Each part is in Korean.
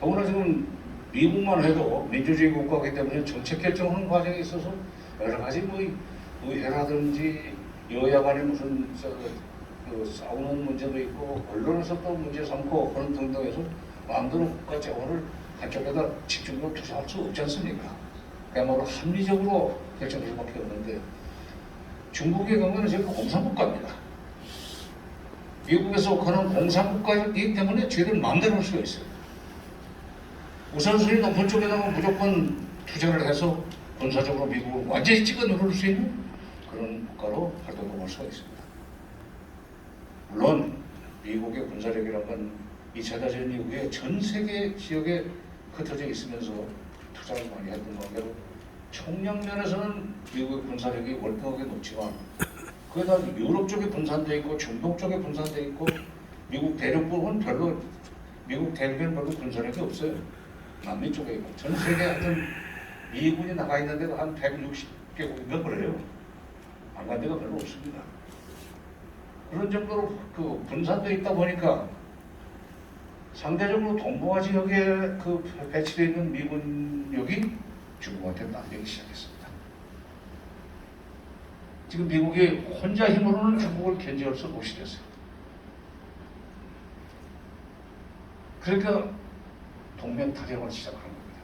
더구나 지금 미국만 해도 민주주의 국가이기 때문에 정책 결정하는 과정에 있어서 여러 가지 뭐 의회라든지 여야 간에 무슨 싸우는 문제도 있고 언론에서 또 문제 삼고 그런 등등해서 마음대로 국가 재원을 한쪽에다 집중적으로 투자할 수 없지 않습니까? 그야말로 합리적으로 결정할 수밖에 없는데 중국의 경우는 지금 공산국가입니다. 미국에서 그런 공산국가이기 때문에 저희들 마음대로 할 수가 있어요. 우선순위 높은 쪽에다가 무조건 투자를 해서 군사적으로 미국을 완전히 찍어 누를 수 있는 그런 국가로 활동할 수가 있습니다. 물론 미국의 군사력이라는 건 2차 대전 이후에 전 세계 지역에 흩어져 있으면서 투자를 많이 했던 관계로 총량 면에서는 미국의 군사력이 월등하게 높지만 거기다 유럽 쪽에 분산되어 있고 중동 쪽에 분산되어 있고 미국 대륙부는 별로 미국 대륙에는 별로 군사력이 없어요. 남미 쪽에 있고 전 세계 하여튼 미군이 나가 있는 데가 한 160개국인가 그래요. 안 간 데가 별로 없습니다. 그런 정도로 분산되어 있다 보니까 상대적으로 동북아 지역에 배치되어 있는 미군력이 중국한테 딸리기 시작했습니다. 지금 미국이 혼자 힘으로는 중국을 견제할 수 없이 됐어요. 그러니까 동맹 타격을 시작한 겁니다.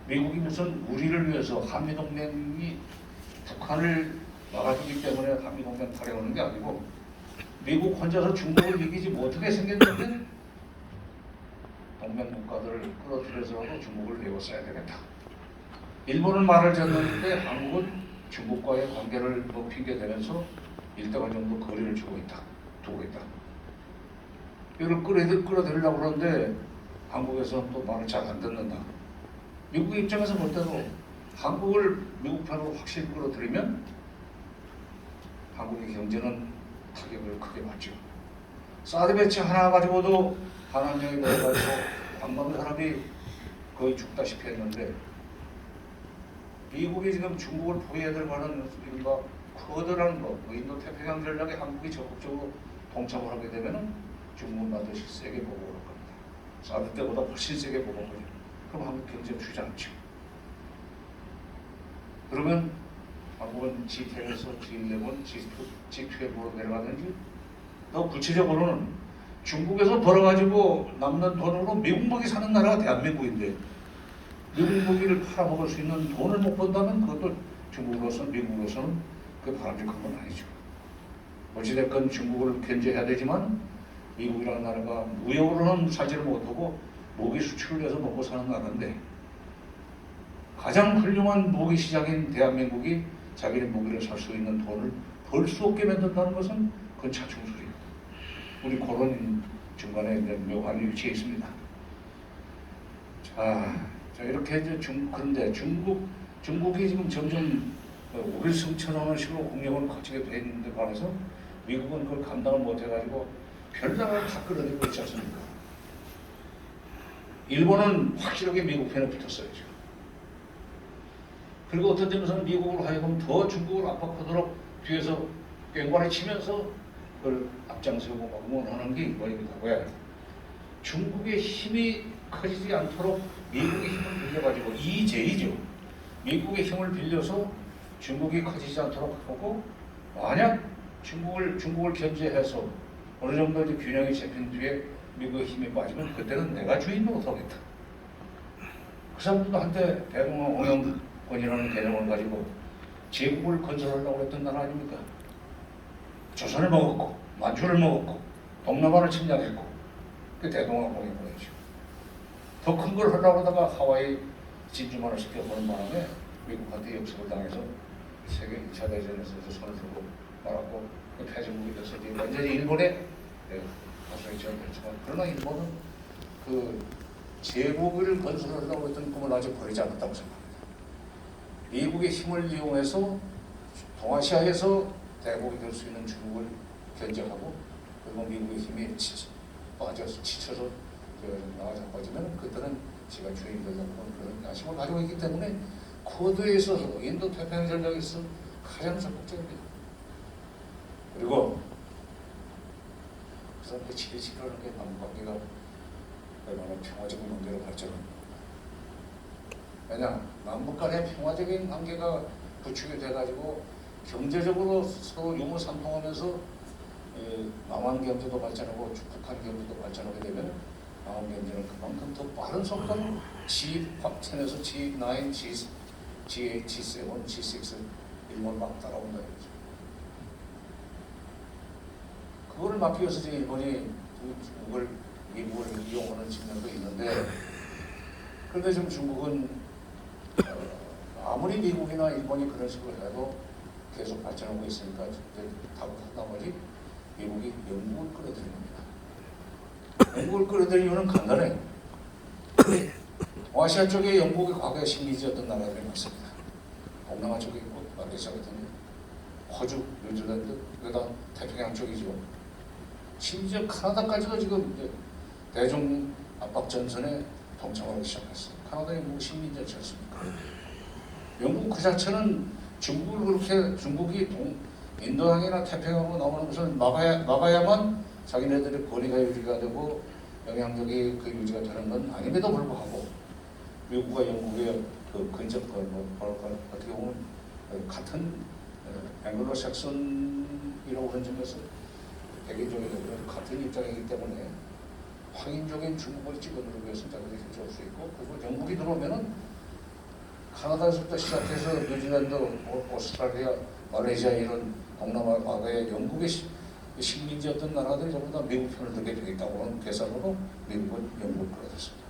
미국이 무슨 우리를 위해서 한미동맹이 북한을 막아주기 때문에 한미동맹 타령하는 게 아니고 미국 혼자서 중국을 이기지 못하게 생겼는데 동맹 국가들을 끌어들여서라도 중국을 내어써야 되겠다. 일본은 말을 졌는데 한국은 중국과의 관계를 핑계대면서 일정한 정도 거리를 두고 있다. 이걸 끌어들이려고 그러는데 한국에서는 또 말을 잘 안 듣는다. 미국 입장에서 볼 때도 한국을 미국 편으로 확실히 끌어들이면 한국의 경제는 타격을 크게 받죠. 사드 배치 하나 가지고도 한한령이 되어가지고 관광 산업이 거의 죽다시피 했는데 미국이 지금 중국을 포위해야 될 만한 이른바 쿼드라는 거, 인도 태평양 전략에 한국이 적극적으로 동참을 하게 되면 중국은 반드시 세게 보고 올 겁니다. 사드 때보다 훨씬 세게 보고 오죠. 그럼 한국 경제 주저앉죠. 그러면 한국은 G10에서 G11, G12로 내려가든지 더 구체적으로는 중국에서 벌어가지고 남는 돈으로 미국 먹이 사는 나라가 대한민국인데 미국 먹이를 팔아먹을 수 있는 돈을 못 번다면 그것도 중국으로서는 미국으로서는 그 바람직한 건 아니죠. 어찌됐건 중국을 견제해야 되지만 미국이라는 나라가 무역으로는 살지를 못하고 모기 수출을 해서 먹고 사는 나라인데 가장 훌륭한 모기 시장인 대한민국이 자기네 모기를 살 수 있는 돈을 벌 수 없게 만든다는 것은 그건 차충술이에요. 우리 그런 중간에 묘한 위치에 있습니다. 자 이렇게 이제 그런데 중국이 지금 점점 우리를 승천하는 식으로 국력을 갖추게 돼 있는데 반해서 미국은 그걸 감당을 못해가지고 별나라를 다 끌어들이고 있지 않습니까? 일본은 확실하게 미국 편에 붙었어요. 지금. 그리고 어떤 점에서는 미국으로 하여금 더 중국을 압박하도록 뒤에서 꽹과를 치면서 그걸 앞장서고 막 응원하는 게 일본입니다. 왜? 중국의 힘이 커지지 않도록 미국의 힘을 빌려가지고 이제이죠. 미국의 힘을 빌려서 중국이 커지지 않도록 하고 만약 중국을 견제해서 어느 정도 이제 균형이 잡힌 뒤에 미국의 힘이 빠지면 그때는 내가 주인 노릇하겠다. 그 사람들도 한때 대동아 홍영권이라는 개념을 가지고 제국을 건설하려고 했던 나라 아닙니까? 조선을 먹었고 만주를 먹었고 동남아를 침략했고 그 대동아 홍영권이죠. 더 큰 걸 하려고 하다가 하와이 진주만을 시켜보는 바람에 미국한테 역습을 당해서 세계 2차 대전에서 손을 들고 말았고 그 패전국이 돼서 완전히 일본에 가수에 지원됐지만 그러나 일본은 그 제국을 건설하려고 했던 꿈을 아직 버리지 않았다고 생각합니다. 미국의 힘을 이용해서 동아시아에서 대국이 될 수 있는 중국을 견제하고 그리고 미국의 힘이 지쳐서 나가 자빠지면 그때는 제가 주인이 되려고 그런 야심을 가지고 있기 때문에 쿼드에 있어서 인도 태평양 전략에 있어서 가장 적극적입니다. 그리고 그 사람들 지리지리하는 게 남북관계가 얼마나 평화적인 관계로 발전합니다. 왜냐, 남북 간의 평화적인 관계가 구축이 돼가지고 경제적으로 서로 유무상통하면서 남한 경제도 발전하고 북한 경제도 발전하게 되면 남한 경제는 그만큼 더 빠른 속도로 G10에서 G9, G8, G7, G6 일본 막 따라온다 이거죠. 그거를 막기 위해서 지금 일본이 미국을 이용하는 측면도 있는데, 그런데 지금 중국은 아무리 미국이나 일본이 그런 식으로 해도 계속 발전하고 있으니까 이제 나머지 미국이 영국을 끌어들이는 겁니다. 영국을 끌어들이는 이유는 간단해. 아시아 쪽에 영국이 과거에 식민지였던 나라들이 많습니다. 동남아 쪽에 있고 말레이시아 같은 데, 호주, 뉴질랜드, 그다음 태평양 쪽이죠. 심지어 카나다까지도 지금 이제 대중 압박 전선에 동참하기 시작했어요. 카나다의 뭐 식민지였지 않습니까? 영국 그 자체는 중국이 인도양이나 태평양으로 나오는 것을 막아야만 자기네들의 권위가 유지가 되고 영향력이 그 유지가 되는 건 아님에도 불구하고 미국과 영국의 그 어떻게 보면 같은 앵글로색슨이라고 하는 점에서 백인종이라고 같은 입장이기 때문에 황인종인 중국을 찍어누르기 위해서 자기들이 해줄 수 있고, 그리고 영국이 들어오면은 카나다에서부터 시작해서 뉴질랜드, 오스트랄리아, 말레이시아 이런 동남아 과거에 영국의 식민지였던 나라들이 전부 다 미국 편을 들게 되겠다고 하는 계산으로 미국은 영국을 끌어들였습니다.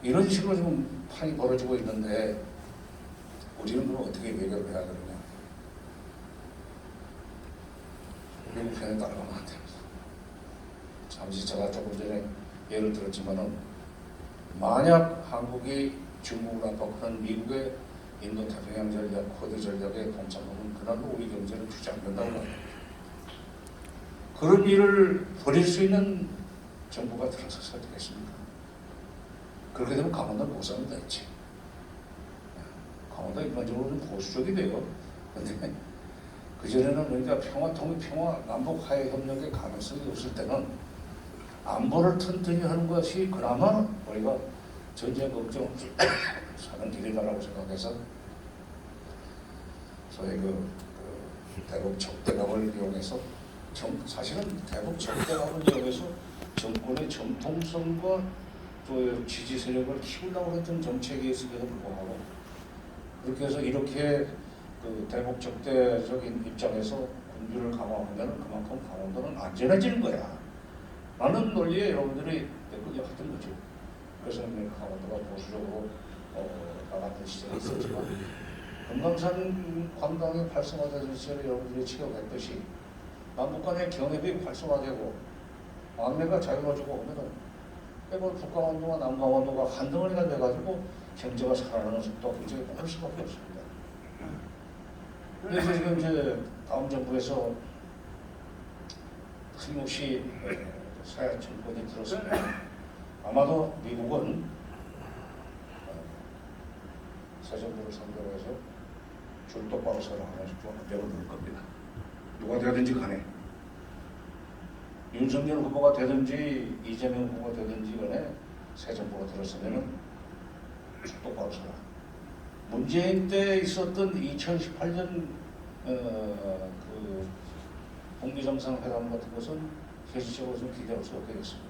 이런 식으로 지금 판이 벌어지고 있는데 우리는 그럼 어떻게 해결을 해야 되느냐? 미국 편에 따라가면 안 됩니다. 잠시 제가 조금 전에 예를 들었지만은, 만약 한국이 중국을 압박하는 미국의 인도 태평양 전략, 코드 전략에 동참하면 그날로 우리 경제를 주지 않는다고 합니다. 그런 일을 벌일 수 있는 정부가 들어서서 되겠습니까? 그렇게 되면 강원도는 못 삽니다, 이제. 강원도 일반적으로는 보수적이 돼요. 그런데 그전에는 그러니까 평화, 남북 화해 협력의 가능성이 없을 때는 안보를 튼튼히 하는 것이 그나마 우리가 전쟁 걱정 없이 사는 길이다라고 생각해서 소위 대북 적대감을 이용해서 사실은 대북 적대감을 이용해서 정권의 정통성과 또 지지 세력을 키우려고 했던 정책이었음에도 불구하고 그렇게 해서 이렇게 그 대북 적대적인 입장에서 군주를 강화하면 그만큼 강원도는 안전해지는 거야 라는 논리에 여러분들이 끌려갔던 거죠. 그래서 강원도가 보수적으로 나갔던 시절이 있었지만, 금강산 관광이 활성화되는 시절에 여러분들이 지적했듯이 남북 간의 경협이 활성화되고 왕래가 자유로워지고 하면은 북강원도와 남강원도가 한 덩어리가 돼가지고 경제가 살아나는 속도가 굉장히 빠를 수밖에 없습니다. 그래서 지금 이제 다음 정부에서 틀림없이 사회 정권이 들었습니다. 아마도 미국은 새 정부를 상대로 해서 줄 똑바로 서라 하나씩 좀 내어놓을 겁니다. 누가 되든지 간에 윤석열 후보가 되든지 이재명 후보가 되든지 간에 새 정부가 들었으면은 줄 똑바로 서라. 문재인 때 있었던 2018년 그 북미 정상회담 같은 것은 현실적으로 좀 기대할 수 없게 됐습니다.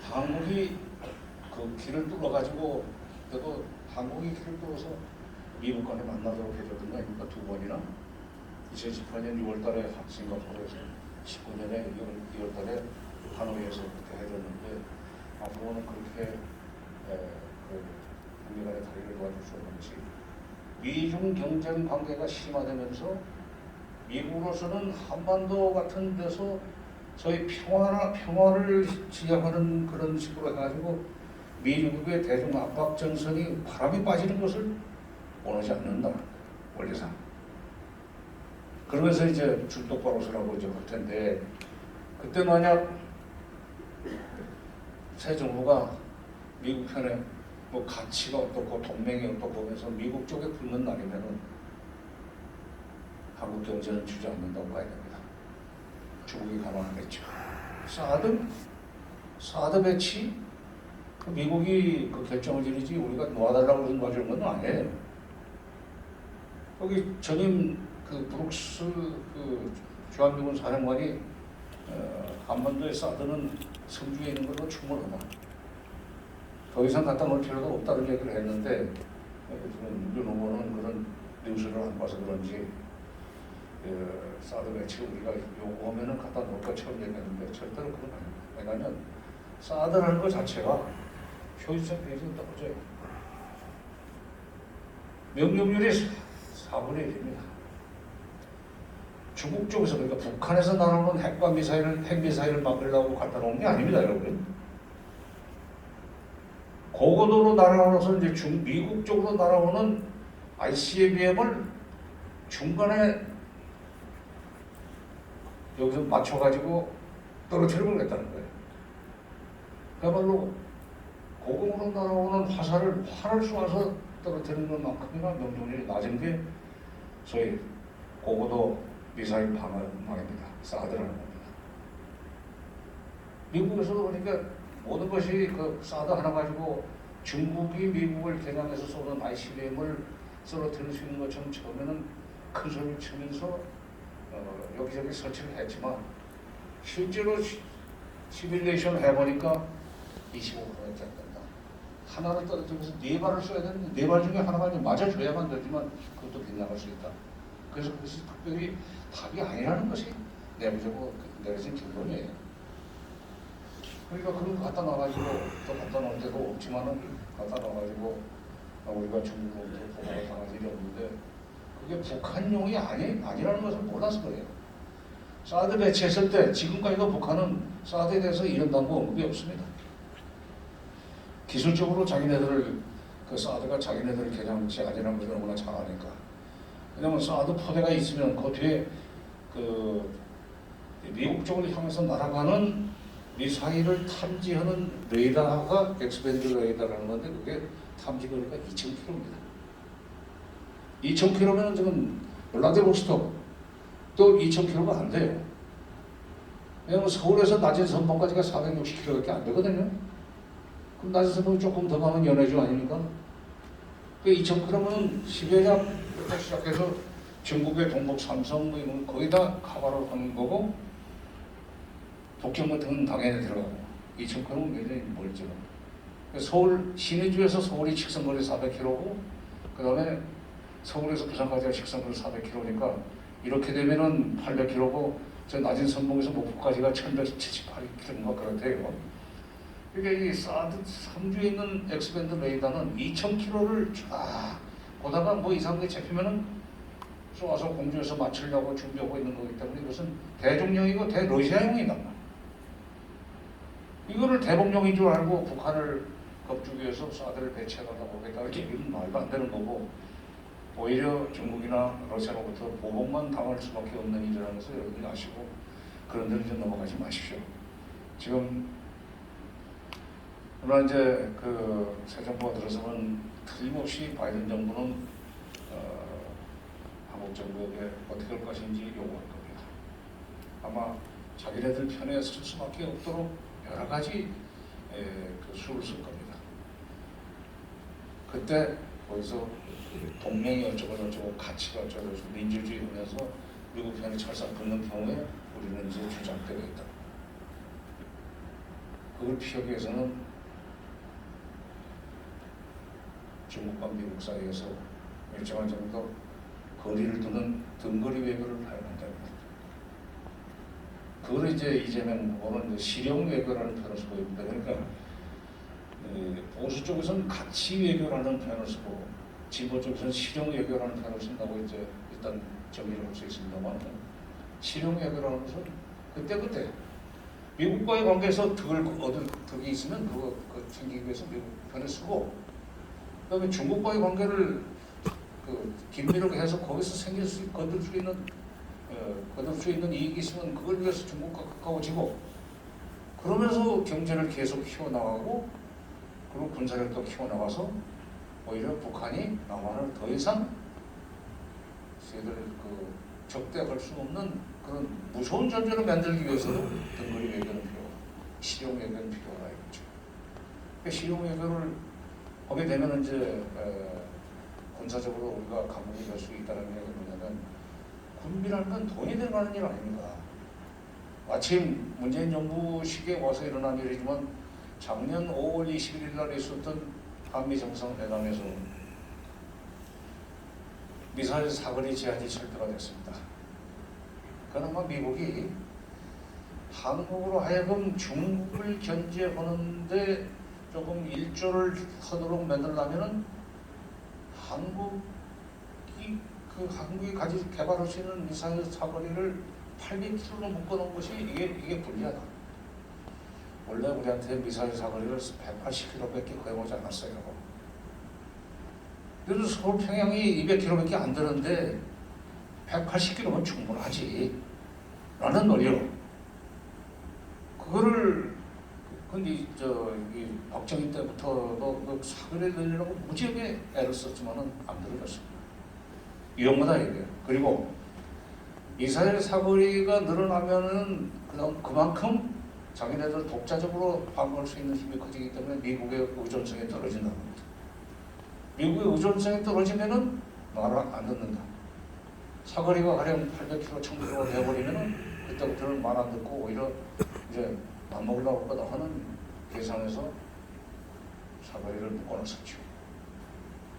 한국이 그 길을 뚫어가지고, 그래도 한국이 길을 뚫어서 미국 간에 만나도록 해줬던 거 아닙니까? 2번이나 2018년 6월달에 싱가포르에서 19년에 2월달에 하노이에서 그렇게 해줬는데, 앞으로는 그렇게 북미 간의 다리를 도와줄 수 없는 것이 미중 경쟁 관계가 심화되면서 미국으로서는 한반도 같은 데서 저희 평화를 지향하는 그런 식으로 해가지고 미국의 대중 압박 전선이 바람이 빠지는 것을 원하지 않는다, 원리상. 그러면서 이제 줄 똑바로 서라고 이제 할 텐데, 그때 만약 새 정부가 미국 편에 뭐 가치가 어떻고 동맹이 어떻고 보면서 미국 쪽에 붙는 날이면은 한국 경제는 주지 않는다고 봐야 됩니다. 중국이 가만 안 했죠. 사드 배치 그 미국이 그 결정을 지르지 우리가 놓아달라고 해서 놓아주는 건 아니에요. 거기 전임 그 브룩스 그 주한미군 사령관이 한반도의 사드는 성주에 있는 걸로 충분하다. 더 이상 갖다 놓을 필요가 없다는 얘기를 했는데 윤 후보는 그런 뉴스를 안 봐서 그런지 사드 배치 우리가 요구하면은 갖다 놓을 것처럼 얘기했는데 절대로 그런 거 아닙니다. 왜냐하면 사드라는 것 자체가 효율성 대해서는 떨어져요. 명령률이 4분의 1입니다. 중국 쪽에서 그러니까 북한에서 날아오는 핵미사일을 막으려고 갖다 놓은 게 아닙니다, 여러분. 고고도로 날아오면서 이제 미국 쪽으로 날아오는 ICBM을 중간에 여기서 맞춰가지고 떨어뜨리고 그랬다는 거예요. 그야말로 고공으로 날아오는 화살을 쏘아서 떨어뜨리는 것만큼이나 명중률이 낮은 게 소위 고고도 미사일 방어망입니다. 사드라는 겁니다. 미국에서도 그러니까 모든 것이 그 사드 하나 가지고 중국이 미국을 겨냥해서 쏘는 ICBM을 떨어뜨릴 수 있는 것처럼 처음에는 큰 소리를 치면서 여기저기 설치를 했지만 실제로 시뮬레이션 해보니까 25%가 된다. 하나를 떨어뜨려서 4발을 써야 되는데 4발 중에 하나가 맞아줘야만 되지만 그것도 빗나갈 수 있다. 그래서 그것이 특별히 답이 아니라는 것이 내부적으로 내려진 결론이에요. 그러니까 그걸 갖다 놔가지고 또 갖다 놓을 때도 없지만은 갖다 놔가지고 우리가 중국으로부터 보고가 당할 일이 없는데 그게 북한용이 아니라는 것을 몰라서 그래요. 사드 배치했을 때 지금까지도 북한은 사드에 대해서 이런 당부 언급이 없습니다. 기술적으로 자기네들을 그 사드가 자기네들을 개량치 아니라는 걸 너무나 잘 아니까. 왜냐면 사드 포대가 있으면 그 뒤에 그 미국 쪽을 향해서 날아가는 미사일을 탐지하는 레이더가 엑스밴드 레이더라는 건데 그게 탐지 거리가 2,000km입니다. 2,000km면 지금 블라디보스톡 또 2,000km가 안 돼요. 왜냐면 서울에서 낮은 선봉까지가 460km밖에 안 되거든요. 그럼 낮은 선봉이 조금 더 가면 연해주 아닙니까? 그 2,000km면 시베리아부터 시작해서 중국의 동북 삼성 뭐 이런 거의 다 카바로 하는 거고 북경 같은 건 당연히 들어가고 2,000km는 굉장히 멀죠. 서울 시내주에서 서울이 직선거리 400km고 그 다음에 서울에서 부산까지가 직선거리 400km니까 이렇게 되면은 800km고 저 낮은 선봉에서 목포까지가 1178km인가 그렇대요. 그러니까 이 사드 상주에 있는 엑스밴드 레이더는 2,000km를 쫙 보다가 뭐 이상한 게 잡히면은 쏘아서 공중에서 맞추려고 준비하고 있는 거기 때문에 이것은 대중용이고 대러시아용이다. 이거를 대북용인 줄 알고 북한을 겁주기 위해서 사드를 배치해달라고 했다. 이건 말도 안 되는 거고 오히려 중국이나 러시아로부터 보복만 당할 수밖에 없는 일이라는 것을 여러분이 아시고 그런 데는 좀 넘어가지 마십시오. 지금 그러나 이제 그 새 정부가 들어서는 틀림없이 바이든 정부는 한국 정부에게 어떻게 할 것인지 요구할 겁니다. 아마 자기네들 편에 설 수밖에 없도록 여러 가지 그 수를 쓸 겁니다. 그때 거기서 동맹이 어쩌고 가치가 어쩌고 민주주의 하면서 미국 편에 철썩 붙는 경우에 우리는 이제 주장되겠다. 그걸 피하기 위해서는 중국과 미국 사이에서 일정한 정도 거리를 두는 등거리 외교를 해야 한다는 거죠. 그걸 이제 이재명 후보는 실용 외교라는 표현을 쓰고 있습니다. 그러니까 보수 쪽에서는 가치 외교라는 표현을 쓰고 진보 쪽에서는 실용 외교라는 표현을 쓴다고 이제 일단 정리를 할 수 있습니다만 실용 외교라는 것은 그때 미국과의 관계에서 득이 있으면 그거 챙기기 위해서 미국 편에 쓰고 그다음에 중국과의 관계를 긴밀하게 해서 거기서 거둘 수 있는 이익이 있으면 그걸 위해서 중국과 가까워지고 그러면서 경제를 계속 키워나가고 그리고 군사력도 키워나가서 오히려 북한이 남한을 더 이상 저희들 적대할 수 없는 그런 무서운 존재를 만들기 위해서도 등거리 외교는 필요하고 실용 외교는 필요하다 이거죠. 그러니까 실용 외교를 하게 되면 이제 군사적으로 우리가 감옥이 될 수 있다는 얘기가 뭐냐면 군비라는 건 돈이 들어가는 일 아닙니다. 마침 문재인 정부 시기에 와서 일어난 일이지만 작년 5월 21일 날 있었던 한미 정상회담에서 미사일 사거리 제한이 철폐가 됐습니다. 그나마 미국이 한국으로 하여금 중국을 견제하는데 조금 일조를 하도록 만들려면은 한국이 개발할 수 있는 미사일 사거리를 800km로 묶어놓은 것이 이게 불리하다. 원래 우리한테 미사일 사거리를 180km밖에 구해오지 않았어요. 그래도 서울 평양이 200km밖에 안 되는데 180km면 충분하지 라는 논리로 그거를 근데 이 박정희 때부터도 그 사거리를 늘리려고 무지하게 애를 썼지만은 안 늘어났습니다. 위험하다 이거예요. 그리고 미사일 사거리가 늘어나면은 그만큼 자기네들 독자적으로 방어할 수 있는 힘이 커지기 때문에 미국의 의존성이 떨어진다는 겁니다. 미국의 의존성이 떨어지면은 말을 안 듣는다. 사거리가 가령 800km, 1000km 되어버리면은 그때부터는 말 안 듣고 오히려 이제 맞먹으려고 할 거다 하는 계산에서 사거리를 묶어놨었죠.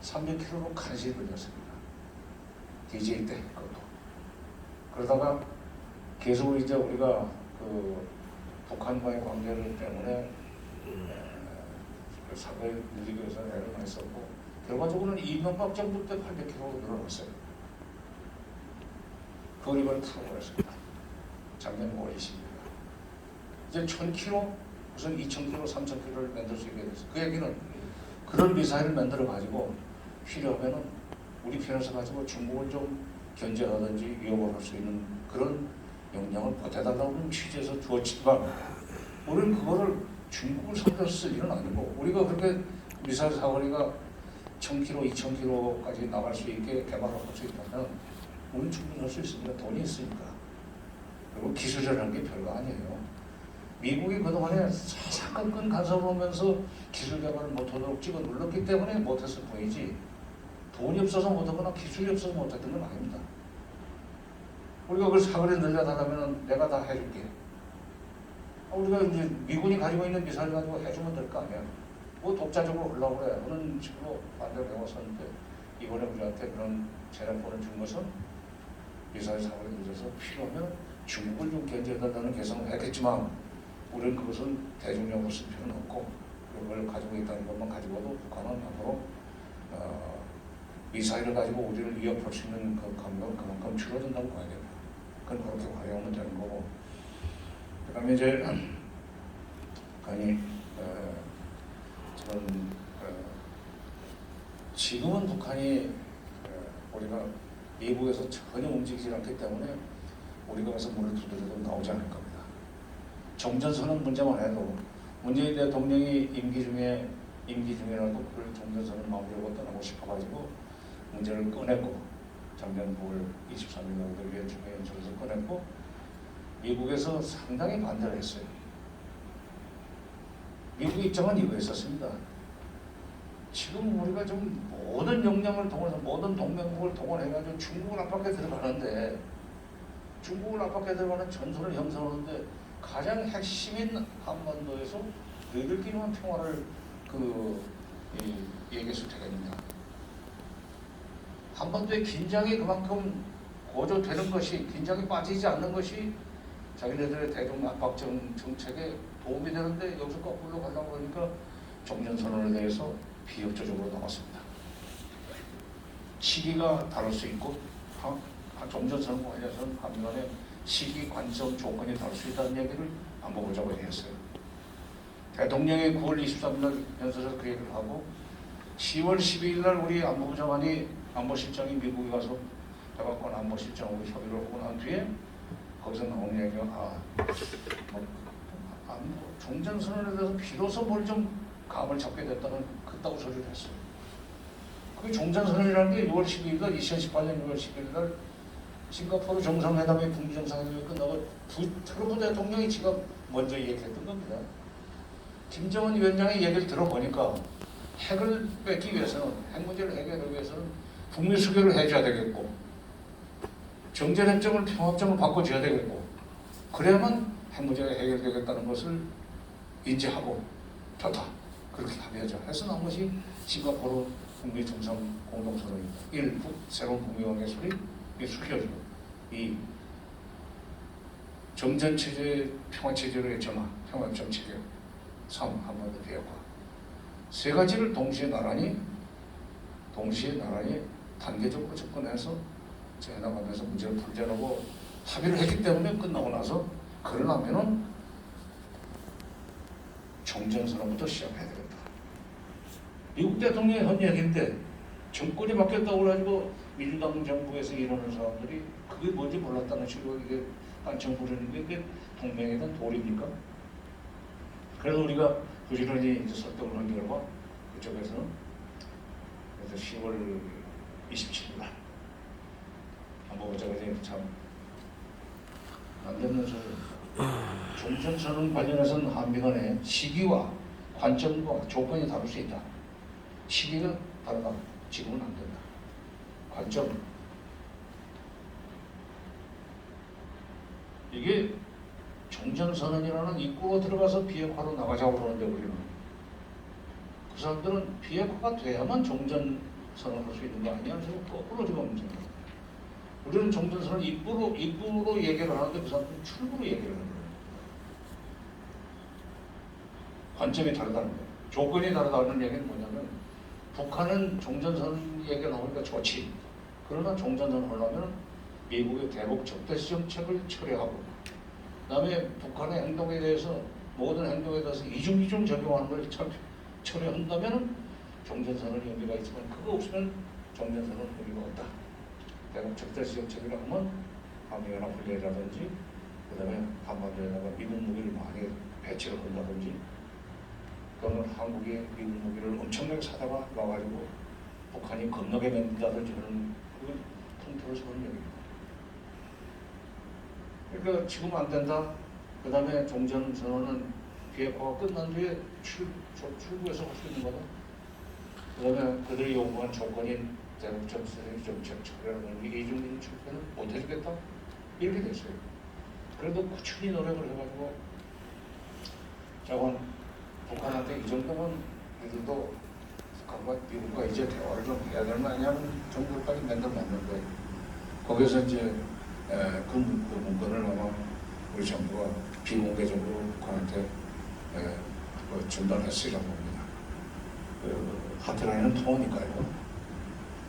300km로 간신히 늘렸습니다. DJ 때 그것도. 그러다가 계속 이제 우리가 그 북한과의 관계를 때문에 사거리 늘리기 위해서 애를 많이 썼고 결과적으로는 이명박 정부 때 800km로 늘어났어요. 그걸 이번에 풀어버렸습니다. 작년 5월 20일. 이제 1000km, 무슨 2000km, 3000km를 만들 수 있게 됐어요. 그 얘기는 그런 미사일을 만들어가지고 필요하면은 우리 편에서 가지고 중국을 좀 견제하든지 위협을 할 수 있는 그런 역량을 보태달라는 취지에서 주었지만 우리는 그거를 중국을 상대로 쓸 일은 아니고 우리가 그렇게 미사일 사거리가 1000km, 2000km까지 나갈 수 있게 개발할 수 있다면 우리는 충분히 할 수 있습니다. 돈이 있으니까. 그리고 기술이라는 게 별거 아니에요. 미국이 그동안에 사사건건 간섭을 하면서 기술 개발을 못하도록 찍어 눌렀기 때문에 못했을 뿐이지 돈이 없어서 못하거나 기술이 없어서 못했던 건 아닙니다. 우리가 그걸 사거리 늘려달라면 내가 다 해줄게. 우리가 이제 미군이 가지고 있는 미사일 가지고 해주면 될 거 아니야. 뭐 독자적으로 올라오고 그래. 그런 식으로 반대를 해왔었는데 이번에 우리한테 그런 재량권을 준 것은 미사일 사거리 늘려서 필요하면 중국을 좀 견제해달라는 개성을 했겠지만 우리는 그것은 대중적으로 쓸 필요는 없고 그걸 가지고 있다는 것만 가지고도 북한은 앞으로 미사일을 가지고 우리를 위협할 수 있는 그 감각은 그만큼 줄어든다고 봐야 됩니다. 그건 그렇게 활용하면 되는 거고 그 다음에 이제 저는 지금은 북한이 우리가 미국에서 전혀 움직이지 않기 때문에 우리가 가서 문을 두드려도 나오지 않을 겁니다. 종전선언 문제만 해도 문재인 대통령이 임기 중에라도 그걸 종전선언 마무리하고 떠나고 싶어가지고 문제를 꺼냈고 작년 9월 23일 날 위원 중에 연설에서 꺼냈고 미국에서 상당히 반대를 했어요. 미국의 입장은 이거였었습니다. 지금 우리가 좀 모든 역량을 동원해서 모든 동맹국을 동원해가지고 중국을 압박해 들어가는데 중국을 압박해 들어가는 전선을 형성하는데 가장 핵심인 한반도에서 너희들끼리만 평화를 얘기해서 되겠느냐. 한반도의 긴장이 그만큼 고조되는 것이 긴장이 빠지지 않는 것이 자기네들의 대중 압박 정책에 도움이 되는데 여기서 거꾸로 가려고 하니까 종전선언에 대해서 비협조적으로 나왔습니다. 시기가 다를 수 있고 종전선언과 관련해서는 한미 간의 시기, 관점, 조건이 다를 수 있다는 얘기를 안보보좌가 했어요. 대통령이 9월 23일 날 연설에서 그 얘기를 하고 10월 12일 날 우리 안보보좌관이 안보실장이 미국에 가서 백악관 안보실장하고 협의를 하고 난 뒤에 거기서 나오는 얘기가 종전선언에 대해서 비로소 뭘 좀 감을 잡게 됐다는 그따구 소리를 했어요. 그 종전선언이라는 게 6월 12일 날 2018년 6월 12일 날 싱가포르 정상회담이 북미 정상회담이 끝나고 트럼프 대통령이 지금 먼저 얘기했던 겁니다. 김정은 위원장의 얘기를 들어보니까 핵을 뺏기 위해서는, 핵 문제를 해결하기 위해서는 북미 수교를 해줘야 되겠고, 정전협정을 평화협정을 바꿔줘야 되겠고, 그래야만 핵 문제가 해결되겠다는 것을 인지하고 좋다, 그렇게 합의하자 해서 나온 것이 싱가포르 북미 정상 공동선언입니다. 1. 새로운 북미 관계 소리 수교죠. 2. 정전체제 평화체제로의 전환, 평화협정 체계. 3. 한반도 비핵화. 세 가지를 동시에 나란히 단계적으로 접근해서 해나가면서 문제를 풀자라고 합의를 했기 때문에 끝나고 나서 그러려면은 종전선언부터 시작해야 되겠다. 미국 대통령이 한 얘기인데 정권이 바뀌었다고 그래가지고 민주당 정부에서 이러는 사람들이 그게 뭔지 몰랐다는 식으로 이게 딴청 부르는 게 그게 동맹에 대한 도리입니까? 그래서 우리가 부지런히 이제 설득을 한 결과 그쪽에서는 그래서 10월 27일 날 한번 보자고 참 안 되는 소리. 종전선언 관련해서는 한미 간의 시기와 관점과 조건이 다를 수 있다. 시기가 다르다. 지금은 안 된다. 관점. 이게 종전선언이라는 입구로 들어가서 비핵화로 나가자고 그러는데 우리는 그 사람들은 비핵화가 돼야만 종전선언을 할 수 있는 거 아니야? 그래서 거꾸로 지금 문제입니다. 우리는 종전선언 입구로 얘기를 하는데 그 사람들은 출구로 얘기를 하는 거예요. 관점이 다르다는 거예요. 조건이 다르다는 얘기는 뭐냐면 북한은 종전선언 얘기가 나오니까 좋지. 그러나 종전선언을 하려면 미국의 대북 적대시 정책을 철회하고 그다음에 북한의 행동에 대해서 모든 행동에 대해서 이중기준 적용하는 걸 철회한다면 종전선언의 의미가 있지만 그거 없으면 종전선언 의미가 없다. 대북 적대시 정책이라 하면 한미연합훈련이라든지 그다음에 한반도에다가 미국 무기를 많이 배치를 한다든지 또는 한국이 미국 무기를 엄청나게 사다가 와가지고 북한이 겁나게 만든다든지 그런 그걸 통틀어서 하는 얘기입니다. 그러니까 지금 안 된다. 그 다음에 종전선언은 비핵화가 끝난 뒤에 출구에서 할 수 있는 거다. 그 다음에 그들이 요구한 조건인 대북적 정책 철회라든지 이중기준 철회는 못 해주겠다. 이렇게 됐어요. 그래도 꾸준히 노력을 해가지고 자관 북한한테 이 정도면 애들도 북한과 미국과 이제 대화를 좀 해야 되는 거 아니냐면 정도까지 맨날 맞는데 거기서 이제 그 문건을 아마 우리 정부가 비공개적으로 북한한테 전달했으리라고 봅니다. 하트라인은 통하니까요.